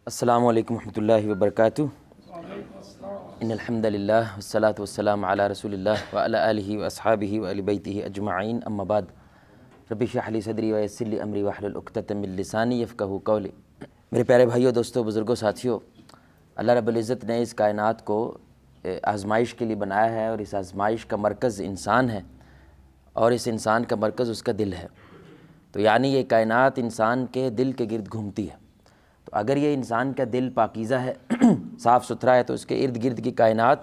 السلام علیکم ورحمۃ اللہ وبرکاتہ۔ ان الحمد للہ والصلاة والسلام علی رسول اللہ وعلی آلہ واصحابہ وآل بیتہ اجمعین، اما بعد، رب اشرح لی صدری ویسر لی امری واحلل عقدۃ من لسانی یفقہوا قولی۔ میرے پیارے بھائیوں، دوستوں، بزرگوں، ساتھیوں، اللہ رب العزت نے اس کائنات کو آزمائش کے لیے بنایا ہے، اور اس آزمائش کا مرکز انسان ہے، اور اس انسان کا مرکز اس کا دل ہے۔ تو یعنی یہ کائنات انسان کے دل کے گرد گھومتی ہے۔ تو اگر یہ انسان کا دل پاکیزہ ہے، صاف ستھرا ہے، تو اس کے ارد گرد کی کائنات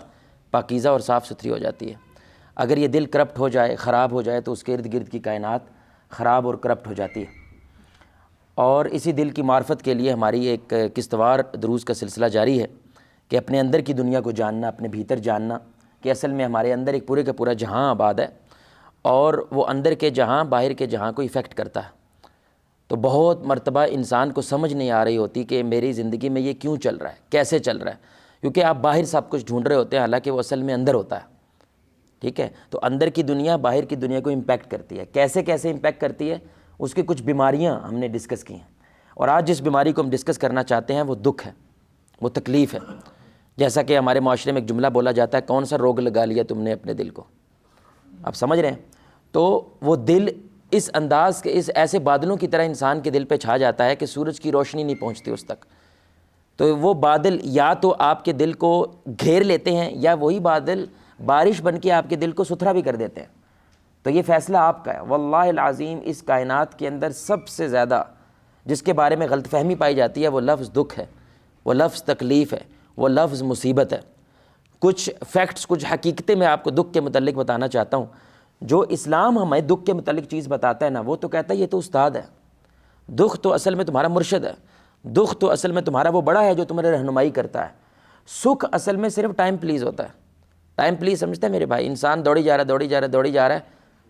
پاکیزہ اور صاف ستھری ہو جاتی ہے۔ اگر یہ دل کرپٹ ہو جائے، خراب ہو جائے، تو اس کے ارد گرد کی کائنات خراب اور کرپٹ ہو جاتی ہے۔ اور اسی دل کی معرفت کے لیے ہماری ایک قسطوار دروس کا سلسلہ جاری ہے کہ اپنے اندر کی دنیا کو جاننا، اپنے بھیتر جاننا کہ اصل میں ہمارے اندر ایک پورے کا پورا جہاں آباد ہے، اور وہ اندر کے جہاں باہر کے جہاں کو ایفیکٹ کرتا ہے۔ تو بہت مرتبہ انسان کو سمجھ نہیں آ رہی ہوتی کہ میری زندگی میں یہ کیوں چل رہا ہے، کیسے چل رہا ہے، کیونکہ آپ باہر سب کچھ ڈھونڈ رہے ہوتے ہیں، حالانکہ وہ اصل میں اندر ہوتا ہے۔ ٹھیک ہے، تو اندر کی دنیا باہر کی دنیا کو امپیکٹ کرتی ہے۔ کیسے کیسے امپیکٹ کرتی ہے، اس کی کچھ بیماریاں ہم نے ڈسکس کی ہیں، اور آج جس بیماری کو ہم ڈسکس کرنا چاہتے ہیں وہ دکھ ہے، وہ تکلیف ہے۔ جیسا کہ ہمارے معاشرے میں ایک جملہ بولا جاتا ہے، کون سا روگ لگا لیا تم نے اپنے دل کو۔ آپ سمجھ رہے ہیں؟ تو وہ دل اس انداز کے، اس ایسے بادلوں کی طرح انسان کے دل پہ چھا جاتا ہے کہ سورج کی روشنی نہیں پہنچتی اس تک۔ تو وہ بادل یا تو آپ کے دل کو گھیر لیتے ہیں، یا وہی بادل بارش بن کے آپ کے دل کو ستھرا بھی کر دیتے ہیں۔ تو یہ فیصلہ آپ کا ہے۔ واللہ العظیم اس کائنات کے اندر سب سے زیادہ جس کے بارے میں غلط فہمی پائی جاتی ہے وہ لفظ دکھ ہے، وہ لفظ تکلیف ہے، وہ لفظ مصیبت ہے۔ کچھ فیکٹس، کچھ حقیقتیں میں آپ کو دکھ کے متعلق بتانا چاہتا ہوں۔ جو اسلام ہمیں دکھ کے متعلق چیز بتاتا ہے نا، وہ تو کہتا ہے یہ تو استاد ہے۔ دکھ تو اصل میں تمہارا مرشد ہے، دکھ تو اصل میں تمہارا وہ بڑا ہے جو تمہاری رہنمائی کرتا ہے۔ سکھ اصل میں صرف ٹائم پلیز ہوتا ہے۔ ٹائم پلیز سمجھتے ہیں میرے بھائی؟ انسان دوڑی جا رہا ہے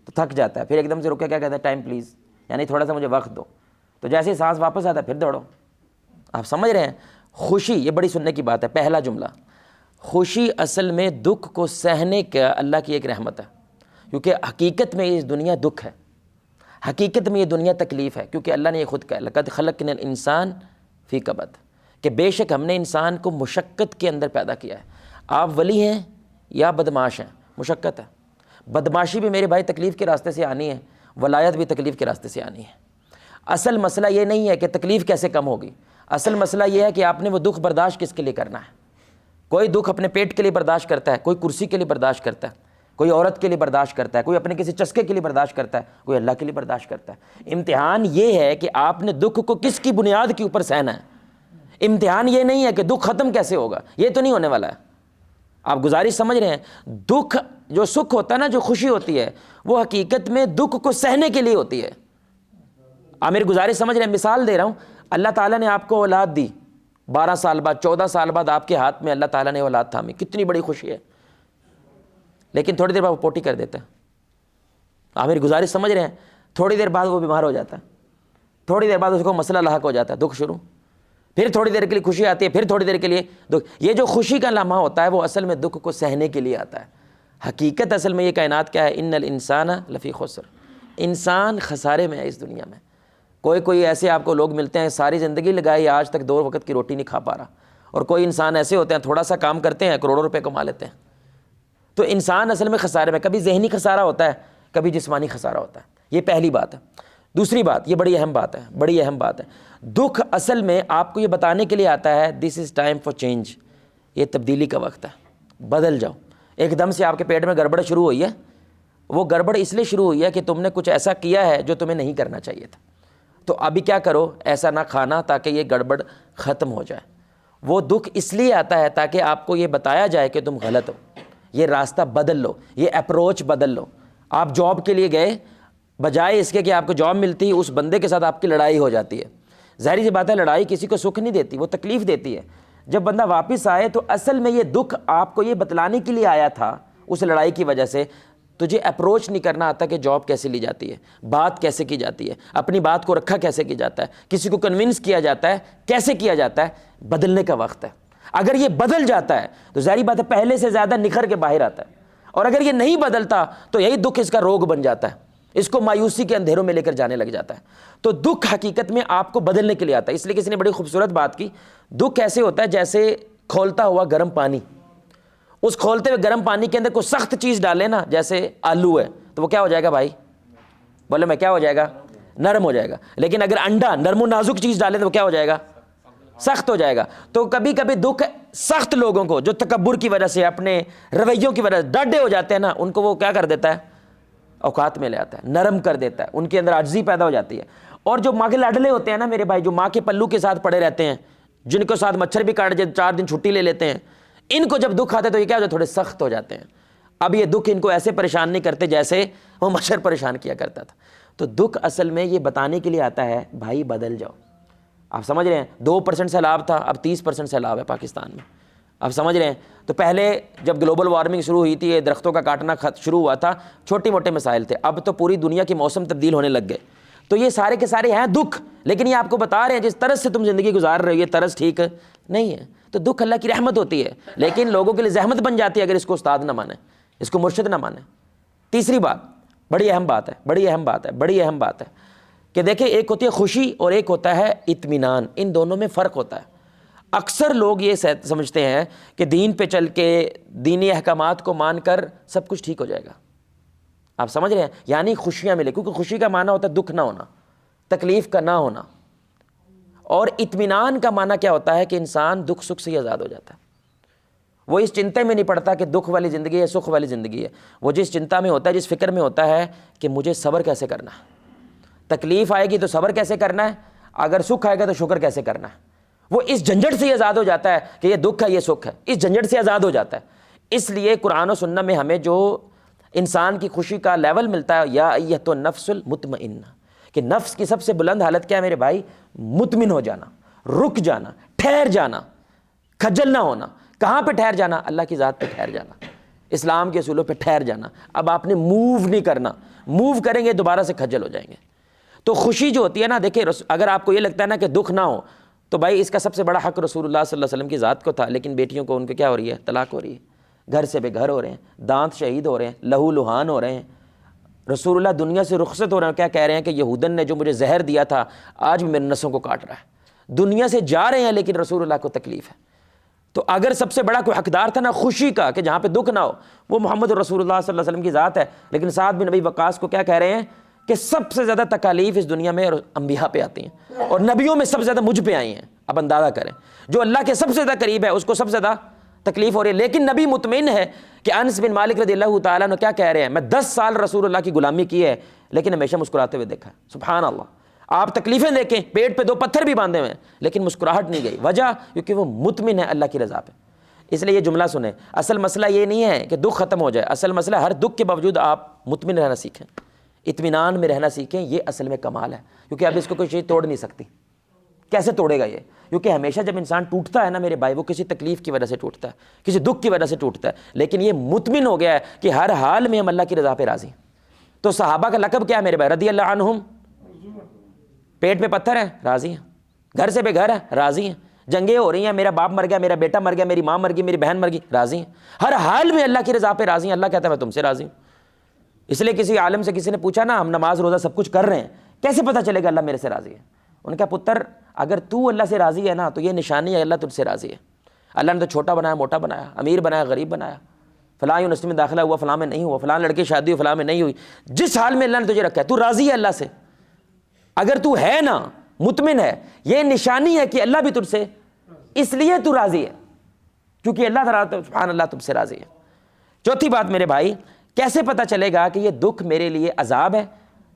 تو تھک جاتا ہے، پھر ایک دم سے رک کے کیا کہتا ہے؟ ٹائم پلیز، یعنی تھوڑا سا مجھے وقت دو۔ تو جیسے ہی سانس واپس آتا ہے پھر دوڑو۔ آپ سمجھ رہے ہیں؟ خوشی، یہ بڑی سننے کی بات ہے۔ پہلا جملہ، خوشی اصل میں دکھ کو سہنے کا اللہ کی ایک رحمت ہے، کیونکہ حقیقت میں یہ دنیا دکھ ہے، حقیقت میں یہ دنیا تکلیف ہے، کیونکہ اللہ نے یہ خود کہا، لقد خلقنا الانسان فی کبد، کہ بے شک ہم نے انسان کو مشقت کے اندر پیدا کیا ہے۔ آپ ولی ہیں یا بدماش ہیں، مشقت ہے۔ بدماشی بھی میرے بھائی تکلیف کے راستے سے آنی ہے، ولایت بھی تکلیف کے راستے سے آنی ہے۔ اصل مسئلہ یہ نہیں ہے کہ تکلیف کیسے کم ہوگی، اصل مسئلہ یہ ہے کہ آپ نے وہ دکھ برداشت کس کے لیے کرنا ہے۔ کوئی دکھ اپنے پیٹ کے لیے برداشت کرتا ہے، کوئی کرسی کے لیے برداشت کرتا ہے، کوئی عورت کے لیے برداشت کرتا ہے، کوئی اپنے کسی چسکے کے لیے برداشت کرتا ہے، کوئی اللہ کے لیے برداشت کرتا ہے۔ امتحان یہ ہے کہ آپ نے دکھ کو کس کی بنیاد کے اوپر سہنا ہے۔ امتحان یہ نہیں ہے کہ دکھ ختم کیسے ہوگا، یہ تو نہیں ہونے والا ہے۔ آپ گزارش سمجھ رہے ہیں؟ دکھ جو سکھ ہوتا ہے نا، جو خوشی ہوتی ہے، وہ حقیقت میں دکھ کو سہنے کے لیے ہوتی ہے۔ آپ میری گزارش سمجھ رہے ہیں؟ مثال دے رہا ہوں، اللہ تعالیٰ نے آپ کو اولاد دی، 12 سال بعد، 14 سال بعد آپ کے ہاتھ میں اللہ تعالیٰ نے اولاد تھامی، کتنی بڑی خوشی ہے۔ لیکن تھوڑی دیر بعد وہ پوٹی کر دیتا ہے۔ آپ میری گزارش سمجھ رہے ہیں؟ تھوڑی دیر بعد وہ بیمار ہو جاتا ہے، تھوڑی دیر بعد اس کو مسئلہ لاحق ہو جاتا ہے، دکھ شروع۔ پھر تھوڑی دیر کے لیے خوشی آتی ہے، پھر تھوڑی دیر کے لیے دکھ۔ یہ جو خوشی کا لمحہ ہوتا ہے وہ اصل میں دکھ کو سہنے کے لیے آتا ہے۔ حقیقت اصل میں یہ کائنات کیا ہے؟ ان الانسان لفی خسر، انسان خسارے میں ہے اس دنیا میں۔ کوئی ایسے آپ کو لوگ ملتے ہیں، ساری زندگی لگائی، آج تک 2 وقت کی روٹی نہیں کھا پا رہا، اور کوئی انسان ایسے ہوتے ہیں تھوڑا سا کام کرتے ہیں کروڑوں روپے کما لیتے ہیں۔ تو انسان اصل میں خسارے میں، کبھی ذہنی خسارہ ہوتا ہے، کبھی جسمانی خسارہ ہوتا ہے۔ یہ پہلی بات ہے۔ دوسری بات، یہ بڑی اہم بات ہے، بڑی اہم بات ہے۔ دکھ اصل میں آپ کو یہ بتانے کے لیے آتا ہے دس از ٹائم فار چینج، یہ تبدیلی کا وقت ہے، بدل جاؤ۔ ایک دم سے آپ کے پیٹ میں گڑبڑ شروع ہوئی ہے، وہ گڑبڑ اس لیے شروع ہوئی ہے کہ تم نے کچھ ایسا کیا ہے جو تمہیں نہیں کرنا چاہیے تھا۔ تو ابھی کیا کرو؟ ایسا نہ کھانا تاکہ یہ گڑبڑ ختم ہو جائے۔ وہ دکھ اس لیے آتا ہے تاکہ آپ کو یہ بتایا جائے کہ تم غلط ہو، یہ راستہ بدل لو، یہ اپروچ بدل لو۔ آپ جاب کے لیے گئے، بجائے اس کے کہ آپ کو جاب ملتی، اس بندے کے ساتھ آپ کی لڑائی ہو جاتی ہے۔ ظاہری سی بات ہے، لڑائی کسی کو سکھ نہیں دیتی، وہ تکلیف دیتی ہے۔ جب بندہ واپس آئے تو اصل میں یہ دکھ آپ کو یہ بتلانے کے لیے آیا تھا، اس لڑائی کی وجہ سے تجھے اپروچ نہیں کرنا آتا کہ جاب کیسے لی جاتی ہے، بات کیسے کی جاتی ہے، اپنی بات کو رکھا کیسے کی جاتا ہے، کسی کو کنونس کیا جاتا ہے کیسے کیا جاتا ہے۔ بدلنے کا وقت ہے۔ اگر یہ بدل جاتا ہے تو ظاہری بات ہے پہلے سے زیادہ نکھر کے باہر آتا ہے، اور اگر یہ نہیں بدلتا تو یہی دکھ اس کا روگ بن جاتا ہے۔ اس کو مایوسی کے اندھیروں میں لے کر جانے لگ جاتا ہے۔ تو دکھ حقیقت میں آپ کو بدلنے کے لیے آتا ہے۔ اس لیے کسی نے بڑی خوبصورت بات کی، دکھ ایسے ہوتا ہے جیسے کھولتا ہوا گرم پانی، اس کھولتے ہوئے گرم پانی کے اندر کوئی سخت چیز ڈالے نا، جیسے آلو ہے، تو وہ کیا ہو جائے گا بھائی؟ بولے میں کیا ہو جائے گا؟ نرم ہو جائے گا۔ لیکن اگر انڈا نرم و نازک چیز ڈالے تو وہ کیا ہو جائے گا؟ سخت ہو جائے گا۔ تو کبھی کبھی دکھ سخت لوگوں کو جو تکبر کی وجہ سے، اپنے رویوں کی وجہ سے ڈاڈے ہو جاتے ہیں نا، ان کو وہ کیا کر دیتا ہے؟ اوقات میں لے آتا ہے، نرم کر دیتا ہے، ان کے اندر عاجزی پیدا ہو جاتی ہے۔ اور جو ماں کے لاڈلے ہوتے ہیں نا میرے بھائی، جو ماں کے پلو کے ساتھ پڑے رہتے ہیں، جن کو ساتھ مچھر بھی کاٹ جائے 4 دن چھٹی لے لیتے ہیں، ان کو جب دکھ آتا ہے تو یہ کیا ہو جاتا ہے؟ تھوڑے سخت ہو جاتے ہیں۔ اب یہ دکھ ان کو ایسے پریشان نہیں کرتے جیسے وہ مچھر پریشان کیا کرتا تھا۔ تو دکھ اصل میں یہ بتانے کے لیے آتا ہے بھائی بدل جاؤ۔ آپ سمجھ رہے ہیں 2% سیلاب تھا، اب 30% سیلاب ہے پاکستان میں، آپ سمجھ رہے ہیں؟ تو پہلے جب گلوبل وارمنگ شروع ہوئی تھی، یہ درختوں کا کاٹنا شروع ہوا تھا، چھوٹے موٹے مسائل تھے، اب تو پوری دنیا کے موسم تبدیل ہونے لگ گئے۔ تو یہ سارے کے سارے ہیں دکھ، لیکن یہ آپ کو بتا رہے ہیں جس طرز سے تم زندگی گزار رہے ہو یہ طرز ٹھیک نہیں ہے۔ تو دکھ اللہ کی رحمت ہوتی ہے، لیکن لوگوں کے لیے زحمت بن جاتی ہے اگر اس کو استاد نہ مانے، اس کو مرشد نہ مانے۔ تیسری بات بڑی اہم بات ہے کہ دیکھیں، ایک ہوتی ہے خوشی اور ایک ہوتا ہے اطمینان، ان دونوں میں فرق ہوتا ہے۔ اکثر لوگ یہ سمجھتے ہیں کہ دین پہ چل کے، دینی احکامات کو مان کر سب کچھ ٹھیک ہو جائے گا، آپ سمجھ رہے ہیں؟ یعنی خوشیاں ملے، کیونکہ خوشی کا معنی ہوتا ہے دکھ نہ ہونا، تکلیف کا نہ ہونا۔ اور اطمینان کا معنی کیا ہوتا ہے کہ انسان دکھ سکھ سے آزاد ہو جاتا ہے، وہ اس چنتا میں نہیں پڑتا کہ دکھ والی زندگی ہے سکھ والی زندگی ہے، وہ جس چنتا میں ہوتا ہے، جس فکر میں ہوتا ہے کہ مجھے صبر کیسے کرنا ہے، تکلیف آئے گی تو صبر کیسے کرنا ہے، اگر سکھ آئے گا تو شکر کیسے کرنا ہے۔ وہ اس جھنجھٹ سے آزاد ہو جاتا ہے کہ یہ دکھ ہے یہ سکھ ہے، اس جھنجھٹ سے آزاد ہو جاتا ہے۔ اس لیے قرآن و سنت میں ہمیں جو انسان کی خوشی کا لیول ملتا ہے، یا ایتھو النفس المطمئنہ، کہ نفس کی سب سے بلند حالت کیا ہے میرے بھائی؟ مطمئن ہو جانا، رک جانا، ٹھہر جانا، کھجل نہ ہونا۔ کہاں پہ ٹھہر جانا؟ اللہ کی ذات پہ ٹھہر جانا، اسلام کے اصولوں پہ ٹھہر جانا۔ اب آپ نے موو نہیں کرنا، موو کریں گے دوبارہ سے کھجل ہو جائیں گے۔ تو خوشی جو ہوتی ہے نا، دیکھیں اگر آپ کو یہ لگتا ہے نا کہ دکھ نہ ہو، تو بھائی اس کا سب سے بڑا حق رسول اللہ صلی اللہ علیہ وسلم کی ذات کو تھا، لیکن بیٹیوں کو ان کے کیا ہو رہی ہے؟ طلاق ہو رہی ہے، گھر سے بے گھر ہو رہے ہیں، دانت شہید ہو رہے ہیں، لہو لہان ہو رہے ہیں، رسول اللہ دنیا سے رخصت ہو رہے ہیں۔ کیا کہہ رہے ہیں کہ یہودن نے جو مجھے زہر دیا تھا آج بھی میرے نسوں کو کاٹ رہا ہے۔ دنیا سے جا رہے ہیں لیکن رسول اللہ کو تکلیف ہے۔ تو اگر سب سے بڑا کوئی حقدار تھا نا خوشی کا کہ جہاں پہ دکھ نہ ہو، وہ محمد رسول اللہ صلی اللہ علیہ وسلم کی ذات ہے۔ لیکن سعد بن ابی وقاص کو کیا کہہ رہے ہیں کہ سب سے زیادہ تکالیف اس دنیا میں انبیاء پہ آتی ہیں، اور نبیوں میں سب سے زیادہ مجھ پہ آئی ہیں۔ اب اندازہ کریں، جو اللہ کے سب سے زیادہ قریب ہے اس کو سب سے زیادہ تکلیف ہو رہی ہے، لیکن نبی مطمئن ہے۔ کہ انس بن مالک رضی اللہ تعالیٰ عنہ کیا کہہ رہے ہیں؟ میں 10 سال رسول اللہ کی غلامی کی ہے لیکن ہمیشہ مسکراتے ہوئے دیکھا ہے۔ سبحان اللہ، آپ تکلیفیں دیکھیں، پیٹ پہ 2 پتھر بھی باندھے ہوئے ہیں لیکن مسکراہٹ نہیں گئی، وجہ کیونکہ وہ مطمئن ہے اللہ کی رضا پہ۔ اس لیے یہ جملہ سنیں، اصل مسئلہ یہ نہیں ہے کہ دکھ ختم ہو جائے، اصل مسئلہ ہر دکھ کے باوجود آپ مطمئن رہنا سیکھیں، اطمینان میں رہنا سیکھیں۔ یہ اصل میں کمال ہے، کیونکہ اب اس کو کوئی چیز توڑ نہیں سکتی۔ کیسے توڑے گا یہ؟ کیونکہ ہمیشہ جب انسان ٹوٹتا ہے نا میرے بھائی، وہ کسی تکلیف کی وجہ سے ٹوٹتا ہے، کسی دکھ کی وجہ سے ٹوٹتا ہے، لیکن یہ مطمئن ہو گیا ہے کہ ہر حال میں ہم اللہ کی رضا پہ راضی ہیں۔ تو صحابہ کا لقب کیا ہے میرے بھائی؟ رضی اللہ عنہم۔ پیٹ پہ پتھر ہے، راضی ہیں، گھر سے بے گھر ہے، راضی ہیں، جنگیں ہو رہی ہیں، میرا باپ مر گیا، میرا بیٹا مر گیا، میری ماں مر گئی، میری بہن مر گئی، راضی ہیں، ہر حال میں اللہ کی رضا پہ راضی ہیں۔ اللہ کہتا ہے میں تم سے راضی ہوں۔ اس لیے کسی عالم سے کسی نے پوچھا نا، ہم نماز روزہ سب کچھ کر رہے ہیں، کیسے پتہ چلے گا اللہ میرے سے راضی ہے؟ ان کا پتر، اگر تو اللہ سے راضی ہے نا تو یہ نشانی ہے اللہ تجھ سے راضی ہے۔ اللہ نے تو چھوٹا بنایا، موٹا بنایا، امیر بنایا، غریب بنایا، فلاں یونیورسٹی میں داخلہ ہوا، فلاں میں نہیں ہوا، فلاں لڑکی شادی ہوئی، فلاں میں نہیں ہوئی، جس حال میں اللہ نے تجھے رکھا ہے تو راضی ہے اللہ سے۔ اگر تو ہے نا مطمئن ہے، یہ نشانی ہے کہ اللہ بھی تجھ سے، اس لیے تو راضی ہے کیونکہ اللہ تعالیٰ سبحان اللہ تم سے راضی ہے۔ چوتھی بات میرے بھائی، کیسے پتہ چلے گا کہ یہ دکھ میرے لیے عذاب ہے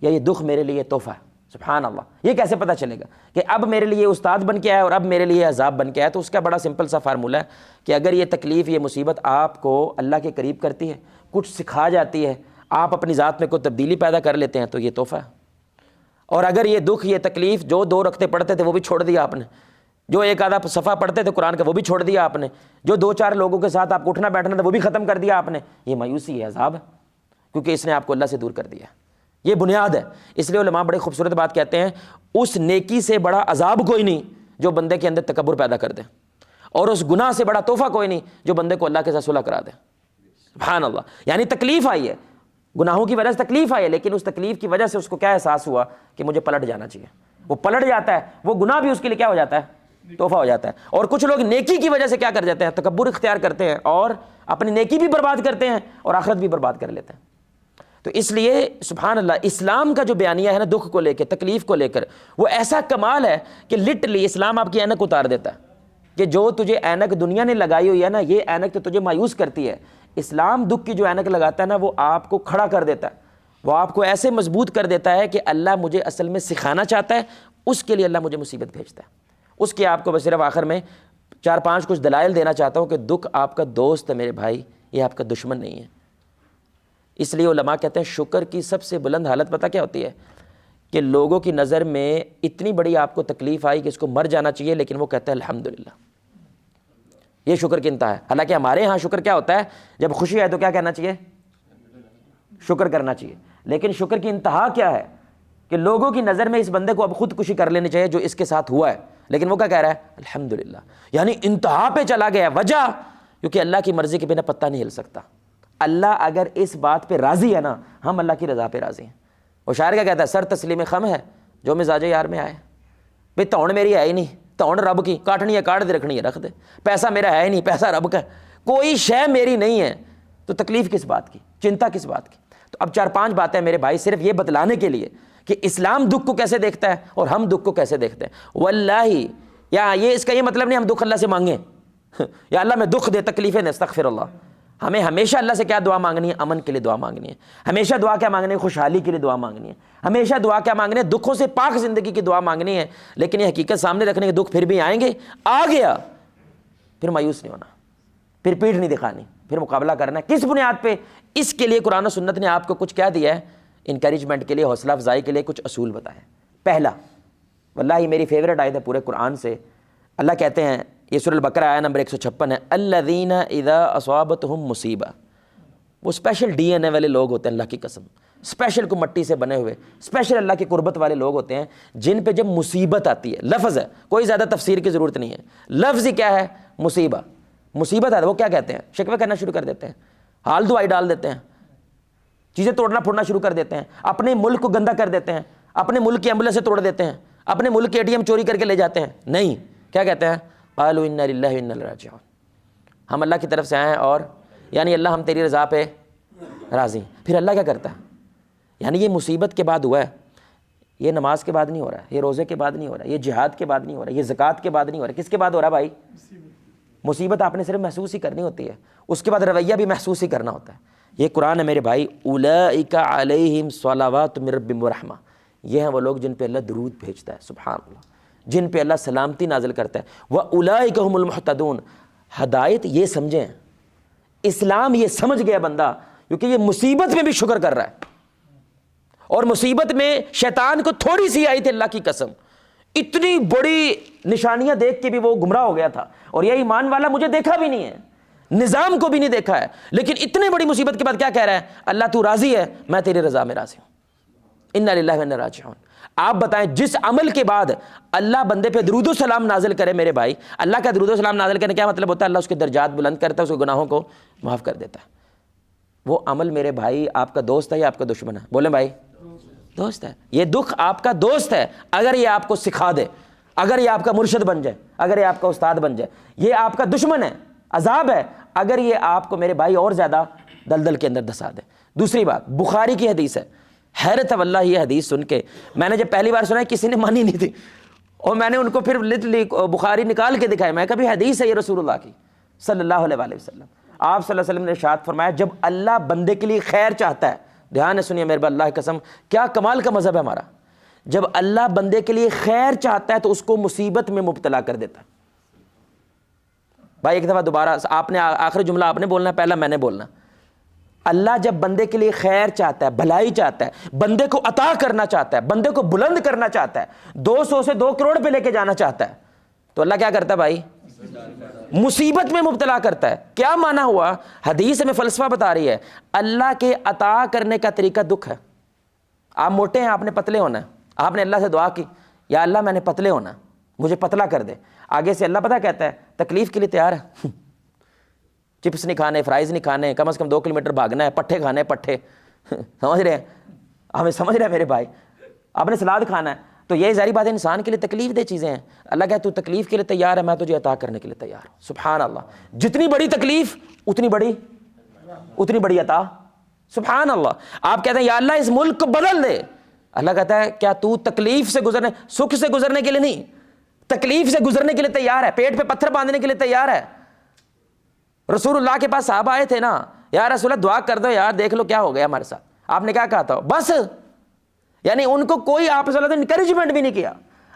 یا یہ دکھ میرے لیے تحفہ ہے؟ سبحان اللہ، یہ کیسے پتہ چلے گا کہ اب میرے لیے استاد بن کے آیا اور اب میرے لیے عذاب بن کے آیا؟ تو اس کا بڑا سمپل سا فارمولہ ہے کہ اگر یہ تکلیف، یہ مصیبت آپ کو اللہ کے قریب کرتی ہے، کچھ سکھا جاتی ہے، آپ اپنی ذات میں کوئی تبدیلی پیدا کر لیتے ہیں، تو یہ تحفہ ہے۔ اور اگر یہ دکھ، یہ تکلیف، جو 2 رکعتیں پڑھتے تھے وہ بھی چھوڑ دیا آپ نے، جو 1 آدھا صفحہ پڑھتے تھے قرآن کا وہ بھی چھوڑ دیا آپ نے، جو 2-4 لوگوں کے ساتھ آپ کو اٹھنا بیٹھنا تھا وہ بھی ختم کر دیا آپ نے، یہ مایوسی ہے، عذاب ہے، کیونکہ اس نے آپ کو اللہ سے دور کر دیا ہے۔ یہ بنیاد ہے۔ اس لیے علماء بڑے خوبصورت بات کہتے ہیں، اس نیکی سے بڑا عذاب کوئی نہیں جو بندے کے اندر تکبر پیدا کر دے، اور اس گناہ سے بڑا تحفہ کوئی نہیں جو بندے کو اللہ کے ساتھ صلح کرا دے۔ سبحان اللہ، یعنی تکلیف آئی ہے، گناہوں کی وجہ سے تکلیف آئی ہے، لیکن اس تکلیف کی وجہ سے اس کو کیا احساس ہوا کہ مجھے پلٹ جانا چاہیے، وہ پلٹ جاتا ہے، وہ گناہ بھی اس کے لیے کیا ہو جاتا ہے، تحفہ ہو جاتا ہے۔ اور کچھ لوگ نیکی کی وجہ سے کیا کر جاتے ہیں، تکبر اختیار کرتے ہیں اور اپنی نیکی بھی برباد کرتے ہیں اور آخرت بھی برباد کر لیتے ہیں۔ تو اس لیے سبحان اللہ، اسلام کا جو بیانیہ ہے نا، دکھ کو لے کے، تکلیف کو لے کر، وہ ایسا کمال ہے کہ لٹرلی اسلام آپ کی اینک اتار دیتا ہے کہ جو تجھے اینک دنیا نے لگائی ہوئی ہے نا، یہ اینک تو تجھے مایوس کرتی ہے، اسلام دکھ کی جو اینک لگاتا ہے نا، وہ آپ کو کھڑا کر دیتا ہے، وہ آپ کو ایسے مضبوط کر دیتا ہے کہ اللہ مجھے اصل میں سکھانا چاہتا ہے، اس کے لیے اللہ مجھے مصیبت بھیجتا ہے۔ اس کے آپ کو بس صرف آخر میں 4-5 کچھ دلائل دینا چاہتا ہوں کہ دکھ آپ کا دوست ہے میرے بھائی، یہ آپ کا دشمن نہیں ہے۔ اس لیے علماء کہتے ہیں شکر کی سب سے بلند حالت پتہ کیا ہوتی ہے، کہ لوگوں کی نظر میں اتنی بڑی آپ کو تکلیف آئی کہ اس کو مر جانا چاہیے، لیکن وہ کہتا ہے الحمدللہ، یہ شکر کی انتہا ہے۔ حالانکہ ہمارے ہاں شکر کیا ہوتا ہے، جب خوشی آئے تو کیا کہنا چاہیے، شکر کرنا چاہیے، لیکن شکر کی انتہا کیا ہے کہ لوگوں کی نظر میں اس بندے کو اب خودکشی کر لینی چاہیے جو اس کے ساتھ ہوا ہے، لیکن وہ کیا کہہ رہا ہے، الحمدللہ، یعنی انتہا پہ چلا گیا۔ وجہ کیونکہ اللہ کی مرضی کے بنا پتہ نہیں ہل سکتا۔ اللہ اگر اس بات پہ راضی ہے نا، ہم اللہ کی رضا پہ راضی ہیں۔ وہ شاعر کیا کہتا ہے، سر تسلیم خم ہے جو مزاج یار میں آئے، بھئی توڑ میری ہے ہی نہیں، توڑ رب کی، کاٹنی ہے کاٹ دے، رکھنی ہے رکھ دے، پیسہ میرا ہے ہی نہیں، پیسہ رب کا ہے، کوئی شے میری نہیں ہے، تو تکلیف کس بات کی، چنتا کس بات کی۔ تو اب 4-5 باتیں میرے بھائی صرف یہ بتلانے کے لیے کہ اسلام دکھ کو کیسے دیکھتا ہے اور ہم دکھ کو کیسے دیکھتے ہیں۔ واللہ یا یہ اس کا یہ مطلب نہیں ہم دکھ اللہ سے مانگیں یا اللہ میں دکھ دے، تکلیفیں دے، استغفر اللہ۔ ہمیں ہمیشہ اللہ سے کیا دعا مانگنی ہے، امن کے لیے دعا مانگنی ہے۔ ہمیشہ دعا کیا مانگنی ہے، خوشحالی کے لیے دعا مانگنی ہے۔ ہمیشہ دعا کیا مانگنی ہے، دکھوں سے پاک زندگی کی دعا مانگنی ہے۔ لیکن یہ حقیقت سامنے رکھنے کے دکھ پھر بھی آئیں گے، آ گیا پھر مایوس نہیں ہونا، پھر پیٹھ نہیں دکھانی، پھر مقابلہ کرنا ہے۔ کس بنیاد پہ؟ اس کے لیے قرآن و سنت نے آپ کو کچھ کیا دیا ہے، انکریجمنٹ کے لیے، حوصلہ افزائی کے لیے کچھ اصول بتائے۔ پہلا، واللہ میری فیورٹ آیت ہے پورے قرآن سے، اللہ کہتے ہیں، یہ سورہ البقرہ آیت نمبر 156 ہے، الذین اذا اصابتہم مصیبہ، وہ اسپیشل ڈی این اے والے لوگ ہوتے ہیں، اللہ کی قسم، اسپیشل کو مٹی سے بنے ہوئے، اسپیشل اللہ کی قربت والے لوگ ہوتے ہیں، جن پہ جب مصیبت آتی ہے، لفظ ہے، کوئی زیادہ تفسیر کی ضرورت نہیں ہے، لفظ ہی کیا ہے، مصیبہ، مصیبت آتا ہے وہ کیا کہتے ہیں، شکوے کرنا شروع کر دیتے ہیں، حال دعائی ڈال دیتے ہیں، چیزیں توڑنا پھوڑنا شروع کر دیتے ہیں، اپنے ملک کو گندا کر دیتے ہیں، اپنے ملک کی ایمبولینس سے توڑ دیتے ہیں، اپنے ملک کے اے ٹی ایم چوری کر کے لے جاتے ہیں۔ نہیں، کیا کہتے ہیں، قالوا انا للہ و انا الیہ راجعون، ہم اللہ کی طرف سے آئے ہیں اور یعنی اللہ ہم تیری رضا پہ راضی ہیں۔ پھر اللہ کیا کرتا ہے، یعنی یہ مصیبت کے بعد ہوا ہے، یہ نماز کے بعد نہیں ہو رہا ہے، یہ روزے کے بعد نہیں ہو رہا ہے، یہ جہاد کے بعد نہیں ہو رہا ہے، یہ زکوٰۃ کے بعد نہیں ہو رہا ہے، کس کے بعد ہو رہا ہے بھائی؟ مصیبت آپ نے صرف محسوس ہی کرنی ہوتی ہے، اس کے بعد رویہ بھی محسوس ہی کرنا ہوتا ہے۔ یہ قرآن ہے میرے بھائی، اولئک علیہم صلوات من ربہم ورحمہ، یہ ہیں وہ لوگ جن پہ اللہ درود بھیجتا ہے، سبحان اللہ، جن پہ اللہ سلامتی نازل کرتا ہے۔ واولئک هم المہتدون، ہدایت یہ سمجھیں، اسلام یہ سمجھ گیا بندہ، کیونکہ یہ مصیبت میں بھی شکر کر رہا ہے، اور مصیبت میں شیطان کو تھوڑی سی آئی تھی، اللہ کی قسم اتنی بڑی نشانیاں دیکھ کے بھی وہ گمراہ ہو گیا تھا، اور یہ ایمان والا مجھے دیکھا بھی نہیں ہے، نظام کو بھی نہیں دیکھا ہے، لیکن اتنی بڑی مصیبت کے بعد کیا کہہ رہا ہے، اللہ تو راضی ہے، میں تیری رضا میں راضی ہوں، انا للہ و انا راجعون۔ آپ بتائیں جس عمل کے بعد اللہ بندے پہ درود و سلام نازل کرے میرے بھائی، اللہ کا درود و سلام نازل کرنے کیا مطلب ہوتا ہے، اللہ اس کے درجات بلند کرتا ہے، اس کے گناہوں کو معاف کر دیتا ہے۔ وہ عمل میرے بھائی آپ کا دوست ہے یا آپ کا دشمن ہے؟ بولیں بھائی، دوست ہے۔ یہ دکھ آپ کا دوست ہے اگر یہ آپ کو سکھا دے، اگر یہ آپ کا مرشد بن جائے، اگر یہ آپ کا استاد بن جائے۔ یہ آپ کا دشمن ہے، عذاب ہے اگر یہ آپ کو میرے بھائی اور زیادہ دلدل کے اندر دھسا دے۔ دوسری بات، بخاری کی حدیث ہے، حیرت ہے واللہ یہ حدیث سن کے، میں نے جب پہلی بار سنا کسی نے مانی نہیں تھی، اور میں نے ان کو پھر لٹرلی بخاری نکال کے دکھایا، میں کبھی حدیث ہے یہ رسول اللہ کی صلی اللہ علیہ وآلہ وسلم۔ آپ صلی اللہ علیہ وسلم نے ارشاد فرمایا، جب اللہ بندے کے لیے خیر چاہتا ہے، دھیان سے سنیے میرے بھائی، اللہ کی قسم کیا کمال کا مذہب ہے ہمارا، جب اللہ بندے کے لیے خیر چاہتا ہے تو اس کو مصیبت میں مبتلا کر دیتا ہے۔ بھائی ایک دفعہ دوبارہ آپ نے آخری جملہ آپ نے بولنا ہے، پہلا میں نے بولنا۔ اللہ جب بندے کے لیے خیر چاہتا ہے، بھلائی چاہتا ہے، بندے کو عطا کرنا چاہتا ہے، بندے کو بلند کرنا چاہتا ہے، 200 سے 2 کروڑ پہ لے کے جانا چاہتا ہے، تو اللہ کیا کرتا ہے بھائی؟ مصیبت میں مبتلا کرتا ہے۔ کیا معنی ہوا؟ حدیث میں فلسفہ بتا رہی ہے، اللہ کے عطا کرنے کا طریقہ دکھ ہے۔ آپ موٹے ہیں، آپ نے پتلے ہونا ہے، آپ نے اللہ سے دعا کی، یا اللہ میں نے پتلے ہونا ہے، مجھے پتلا کر دے۔ آگے سے اللہ پتہ کہتا ہے تکلیف کے لیے تیار ہے، چپس نہیں کھانے، فرائز نہیں کھانے، کم از کم 2 کلومیٹر بھاگنا ہے، پٹھے کھانے، پٹھے سمجھ رہے ہیں؟ ہمیں سمجھ رہے ہیں میرے بھائی؟ آپ نے سلاد کھانا ہے تو یہ ظاہری بات ہے انسان کے لیے تکلیف دہ چیزیں ہیں. اللہ کہے تو تکلیف کے لیے تیار ہے، میں تجھے عطا کرنے کے لیے تیار ہوں. سبحان اللہ. جتنی بڑی تکلیف اتنی بڑی عطا. سبحان اللہ. آپ کہتے ہیں یا اللہ اس ملک کو بدل دے. اللہ کہتا ہے کیا تو تکلیف سے گزرنے، سکھ سے گزرنے کے لیے نہیں، تکلیف سے گزرنے کے لیے تیار ہے؟ پیٹ پہ پتھر باندھنے کے لیے تیار ہے؟ رسول اللہ کے پاس صحابہ آئے تھے نا، یا رسول اللہ دعا کر دو یار، دیکھ لو کیا ہو گیا ہمارے ساتھ. آپ نے کیا کہا تھا؟ بس. یعنی ان کو کوئی آپ صلی اللہ علیہ وسلم نے انکریجمنٹ بھی نہیں کیا.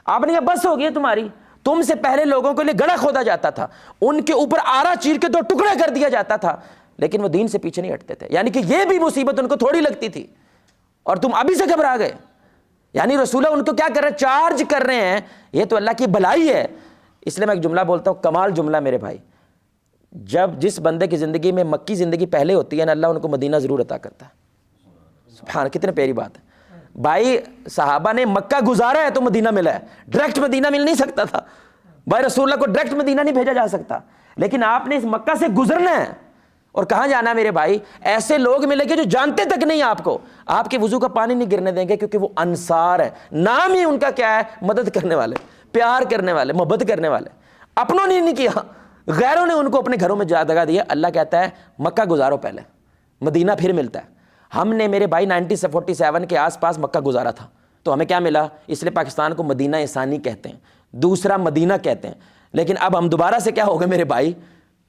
آپ نے کہا بس ہو گئی تمہاری. تم سے پہلے لوگوں کے لیے گڑھا کھودا جاتا تھا، ان کے اوپر آرا چیر کے 2 ٹکڑے کر دیا جاتا تھا، لیکن وہ دین سے پیچھے نہیں ہٹتے تھے. یعنی کہ یہ بھی مصیبت ان کو تھوڑی لگتی تھی اور تم ابھی سے گھبرا گئے. یعنی رسول اللہ ان کو کیا کر رہے ہیں؟ چارج کر رہے ہیں. یہ تو اللہ کی بھلائی ہے. اس لیے میں ایک جملہ بولتا ہوں، کمال جملہ میرے بھائی. جس بندے کی زندگی میں مکی زندگی پہلے ہوتی ہے نا، اللہ ان کو مدینہ ضرور عطا کرتا ہے. سبحان، کتنے پیاری بات ہے بھائی. صحابہ نے مکہ گزارا ہے تو مدینہ ملا ہے. ڈائریکٹ مدینہ مل نہیں سکتا تھا بھائی. رسول اللہ کو ڈائریکٹ مدینہ نہیں بھیجا جا سکتا، لیکن آپ نے اس مکہ سے گزرنا ہے. اور کہاں جانا ہے میرے بھائی؟ ایسے لوگ ملیں گے جو جانتے تک نہیں آپ کو، آپ کے وضو کا پانی نہیں گرنے دیں گے، کیونکہ وہ انصار ہے. نام ہی ان کا کیا ہے؟ مدد کرنے والے، پیار کرنے والے، محبت کرنے والے. اپنوں نے نہیں کیا، غیروں نے ان کو اپنے گھروں میں جگہ دیا. اللہ کہتا ہے مکہ گزارو پہلے، مدینہ پھر ملتا ہے. ہم نے میرے بھائی 1947 کے آس پاس مکہ گزارا تھا، تو ہمیں کیا ملا؟ اس لیے پاکستان کو مدینہ ثانی کہتے ہیں، دوسرا مدینہ کہتے ہیں. لیکن اب ہم دوبارہ سے کیا ہو گئے میرے بھائی؟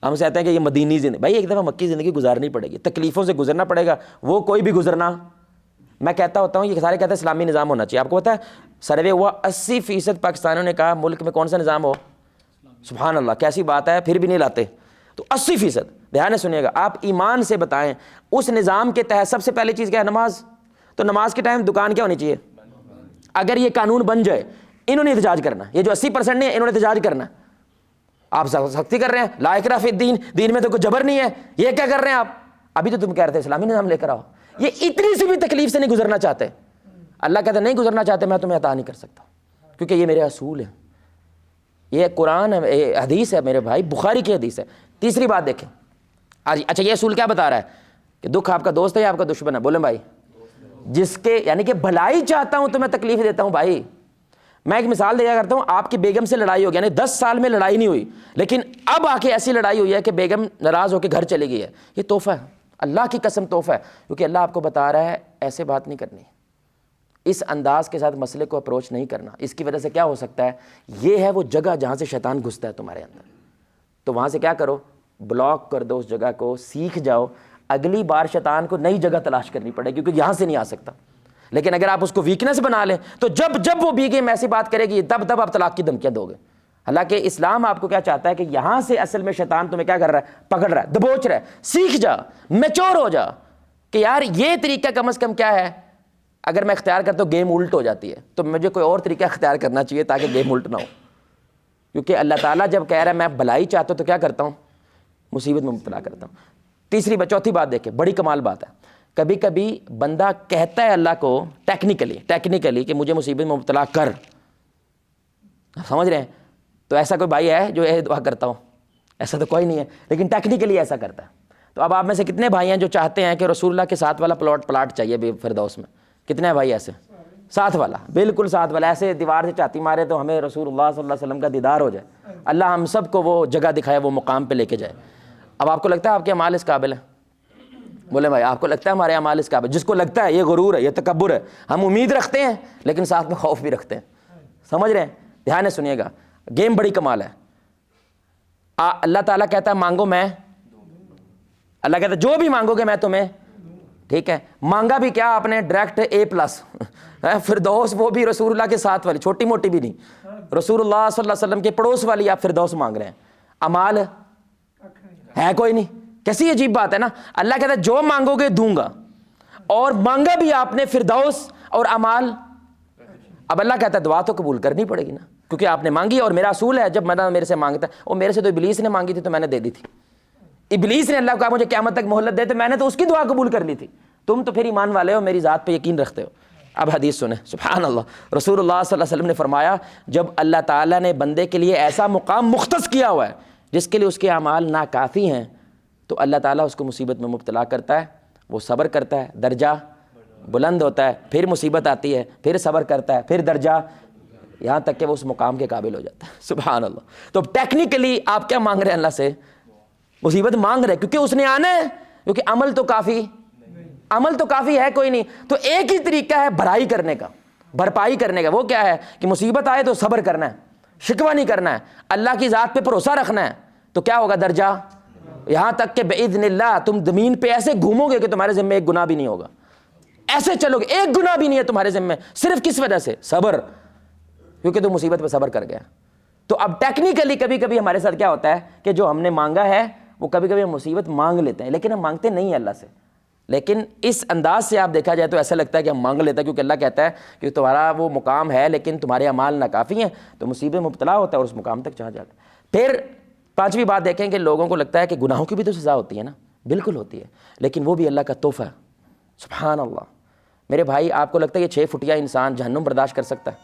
ہم سے کہتے ہیں کہ یہ مدینی زندگی. بھائی ایک دفعہ مکی زندگی گزارنی پڑے گی، تکلیفوں سے گزرنا پڑے گا. وہ کوئی بھی گزرنا، میں کہتا ہوتا ہوں یہ سارے کہتے ہیں اسلامی نظام ہونا چاہیے. آپ کو پتہ ہے سروے ہوا 80% پاکستانیوں نے کہا ملک میں کون سا نظام ہو. سبحان اللہ، کیسی بات ہے، پھر بھی نہیں لاتے. تو 80%. دھیان سے سنیے گا، آپ ایمان سے بتائیں اس نظام کے تحت سب سے پہلی چیز کیا ہے؟ نماز. تو نماز کے ٹائم دکان کیا ہونی چاہیے؟ اگر یہ قانون بن جائے، انہوں نے احتجاج کرنا. یہ جو 80% نہیں ہے انہوں نے احتجاج کرنا. آپ سختی کر رہے ہیں، لا اکراہ فی الدین، دین میں تو کوئی جبر نہیں ہے. یہ کیا کر رہے ہیں آپ؟ ابھی تو تم کہہ رہے تھے اسلامی نظام لے کر آؤ. یہ اتنی سی بھی تکلیف سے نہیں گزرنا چاہتے. اللہ کہتا ہے نہیں گزرنا چاہتے، میں تمہیں عطا نہیں کر سکتا، کیونکہ یہ میرے اصول ہیں. یہ قرآن ہے، یہ حدیث ہے میرے بھائی، بخاری کی حدیث ہے. تیسری بات دیکھیں. اچھا یہ اصول کیا بتا رہا ہے؟ کہ دکھ آپ کا دوست ہے یا آپ کا دشمن ہے؟ بولیں بھائی. جس کے یعنی کہ بھلائی چاہتا ہوں تو میں تکلیف دیتا ہوں بھائی. میں ایک مثال دیا کرتا ہوں. آپ کی بیگم سے لڑائی ہو گئی، یعنی 10 سال میں لڑائی نہیں ہوئی، لیکن اب آ کے ایسی لڑائی ہوئی ہے کہ بیگم ناراض ہو کے گھر چلی گئی ہے. یہ تحفہ ہے، اللہ کی قسم تحفہ ہے. کیونکہ اللہ آپ کو بتا رہا ہے ایسے بات نہیں کرنی، اس انداز کے ساتھ مسئلے کو اپروچ نہیں کرنا. اس کی وجہ سے کیا ہو سکتا ہے؟ یہ ہے وہ جگہ جہاں سے شیطان گھستا ہے تمہارے اندر. تو وہاں سے کیا کرو؟ بلاک کر دو اس جگہ کو، سیکھ جاؤ. اگلی بار شیطان کو نئی جگہ تلاش کرنی پڑے، کیونکہ یہاں سے نہیں آ سکتا. لیکن اگر آپ اس کو ویکنس بنا لیں تو جب وہ بیگم ایسی بات کرے گی تب آپ طلاق کی دھمکیاں دو گے. حالانکہ اسلام آپ کو کیا چاہتا ہے کہ یہاں سے اصل میں شیطان تمہیں کیا کر رہا ہے؟ پکڑ رہا ہے، دبوچ رہا ہے. سیکھ جا، میچور ہو جا کہ یار یہ طریقہ کم از کم کیا ہے. اگر میں اختیار کرتا ہوں گیم الٹ ہو جاتی ہے، تو مجھے کوئی اور طریقہ اختیار کرنا چاہیے تاکہ گیم الٹ نہ ہو. کیونکہ اللہ تعالیٰ جب کہہ رہا ہے میں بھلائی چاہتا ہوں تو کیا کرتا ہوں؟ مصیبت میں مبتلا کرتا ہوں. چوتھی بات دیکھیں، بڑی کمال بات ہے. کبھی کبھی بندہ کہتا ہے اللہ کو ٹیکنیکلی کہ مجھے مصیبت میں مبتلا کر. سمجھ رہے ہیں؟ تو ایسا کوئی بھائی ہے جو یہ دعا کرتا ہو؟ ایسا تو کوئی نہیں ہے، لیکن ٹیکنیکلی ایسا کرتا ہے. تو اب آپ میں سے کتنے بھائی ہیں جو چاہتے ہیں کہ رسول اللہ کے ساتھ والا پلاٹ چاہیے فردوس میں؟ کتنے ہیں بھائی ایسے؟ ساتھ والا، بالکل ساتھ والا. ایسے دیوار سے چاتی مارے تو ہمیں رسول اللہ صلی اللہ علیہ وسلم کا دیدار ہو جائے. اللہ ہم سب کو وہ جگہ دکھائے، وہ مقام پہ لے کے جائے. اب آپ کو لگتا ہے آپ کے اعمال اس قابل ہیں؟ بولے بھائی آپ کو لگتا ہے ہمارے اعمال اس قابل؟ جس کو لگتا ہے یہ غرور ہے، یہ تکبر ہے. ہم امید رکھتے ہیں لیکن ساتھ میں خوف بھی رکھتے ہیں. سمجھ رہے ہیں؟ دھیان سے سنیے گا، گیم بڑی کمال ہے. اللہ تعالیٰ کہتا ہے مانگو میں، اللہ کہتا ہے جو بھی مانگو گے میں تمہیں. ٹھیک ہے، مانگا بھی کیا آپ نے؟ ڈائریکٹ A+، فردوس، وہ بھی رسول اللہ کے ساتھ والی، چھوٹی موٹی بھی نہیں، رسول اللہ صلی اللہ علیہ وسلم کے پڑوس والی آپ فردوس مانگ رہے ہیں. امال ہے کوئی نہیں. کیسی عجیب بات ہے نا. اللہ کہتا ہے جو مانگو گے دوں گا، اور مانگا بھی آپ نے فردوس اور امال. اب اللہ کہتا ہے دعا تو قبول کرنی پڑے گی نا، کیونکہ آپ نے مانگی. اور میرا اصول ہے جب بندہ میرے سے مانگتا ہے، اور میرے سے تو ابلیس نے مانگی تھی تو میں نے دے دی تھی. ابلیس نے اللہ کو کہا مجھے قیامت تک مہلت دے، تو میں نے تو اس کی دعا قبول کر لی تھی. تم تو پھر ایمان والے ہو، میری ذات پہ یقین رکھتے ہو. اب حدیث سنیں. سبحان اللہ. رسول اللہ صلی اللہ علیہ وسلم نے فرمایا جب اللہ تعالیٰ نے بندے کے لیے ایسا مقام مختص کیا ہوا ہے جس کے لیے اس کے اعمال ناکافی ہیں، تو اللہ تعالیٰ اس کو مصیبت میں مبتلا کرتا ہے وہ صبر کرتا ہے درجہ بلند ہوتا ہے، پھر مصیبت آتی ہے، پھر صبر کرتا ہے، پھر درجہ، یہاں تک کہ وہ اس مقام کے قابل ہو جاتا ہے. سبحان اللہ. تو ٹیکنیکلی آپ کیا مانگ رہے ہیں اللہ سے؟ مصیبت مانگ رہے کیونکہ اس نے آنا ہے، کیونکہ عمل تو کافی ہے کوئی نہیں. تو ایک ہی طریقہ ہے بھرائی کرنے کا، بھرپائی کرنے کا. وہ کیا ہے کہ مصیبت آئے تو صبر کرنا ہے، شکوہ نہیں کرنا ہے، اللہ کی ذات پہ بھروسہ رکھنا ہے. تو کیا ہوگا درجہ، یہاں تک کہ باذن اللہ تم زمین پہ ایسے گھومو گے کہ تمہارے ذمہ ایک گناہ بھی نہیں ہوگا. ایسے چلو گے ایک گناہ بھی نہیں ہے تمہارے ذمہ، صرف کس وجہ سے؟ صبر، کیونکہ تم مصیبت پہ صبر کر گیا. تو اب ٹیکنیکلی کبھی کبھی ہمارے ساتھ کیا ہوتا ہے کہ جو ہم نے مانگا ہے وہ کبھی کبھی ہم مصیبت مانگ لیتے ہیں، لیکن ہم مانگتے نہیں ہیں اللہ سے. لیکن اس انداز سے آپ دیکھا جائے تو ایسا لگتا ہے کہ ہم مانگ لیتے ہیں، کیونکہ اللہ کہتا ہے کہ تمہارا وہ مقام ہے لیکن تمہارے اعمال ناکافی ہیں، تو مصیبت مبتلا ہوتا ہے اور اس مقام تک چلا جاتا ہے. پھر پانچویں بات دیکھیں کہ لوگوں کو لگتا ہے کہ گناہوں کی بھی تو سزا ہوتی ہے نا. بالکل ہوتی ہے، لیکن وہ بھی اللہ کا تحفہ ہے. سبحان اللہ. میرے بھائی آپ کو لگتا ہے یہ 6 فٹیا انسان جہنم برداشت کر سکتا ہے؟